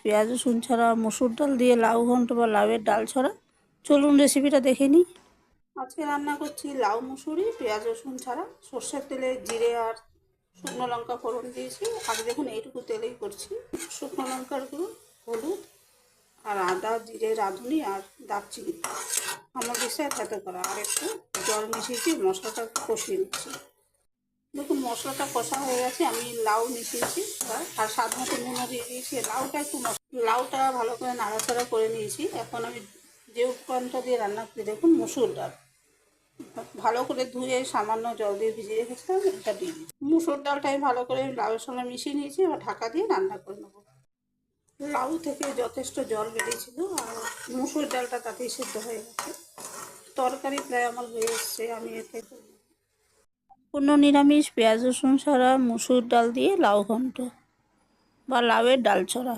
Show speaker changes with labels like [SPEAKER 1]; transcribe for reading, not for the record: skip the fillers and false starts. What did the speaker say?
[SPEAKER 1] পেঁয়াজ রসুন ছাড়া মসুর ডাল দিয়ে লাউ ঘন্ট বা লাউয়ের ডাল ছড়া। চলুন রেসিপিটা দেখে নিই। আজকে রান্না করছি লাউ মুসুরি পেঁয়াজ রসুন ছাড়া। সর্ষের তেলে জিরে আর শুকনো লঙ্কা ফোড়ন দিয়েছি। আগে দেখুন এইটুকু তেলেই করছি। শুকনো লঙ্কার গুঁড়ো, হলুদ আর আদা জিরে রাঁধুনি আর দারচিনি আমার বিষয়ে এত করা, আর একটু জল মিশিয়েছি। মশলাটা কষিয়ে নিচ্ছি। দেখুন মশলাটা কষা হয়ে গেছে। আমি লাউ মিশিয়েছি আর স্বাদ মতো নুনও দিয়ে দিয়েছি। লাউটা ভালো করে নাড়াচাড়া করে নিয়েছি। এখন আমি যে উপকরণটা দিয়ে রান্না করি দেখুন, মসুর ডাল ভালো করে ধুয়ে সামান্য জল দিয়ে ভিজিয়ে রেখেছিলাম, এটা দিয়ে দিচ্ছি। মুসুর ডালটা আমি ভালো করে লাউয়ের সঙ্গে মিশিয়ে নিয়েছি। এবার ঢাকা দিয়ে রান্না করে নেবো। লাউ থেকে যথেষ্ট জল বেরিয়েছিল আর মুসুর ডালটা তাতেই সিদ্ধ হয়ে গেছে। তরকারি প্রায় আমার হয়ে এসছে। আমি এতে সম্পূর্ণ নিরামিষ পেঁয়াজ রসুন ছাড়া মুসুর ডাল দিয়ে লাউ ঘন্ট বা লাউয়ের ডাল ছড়া।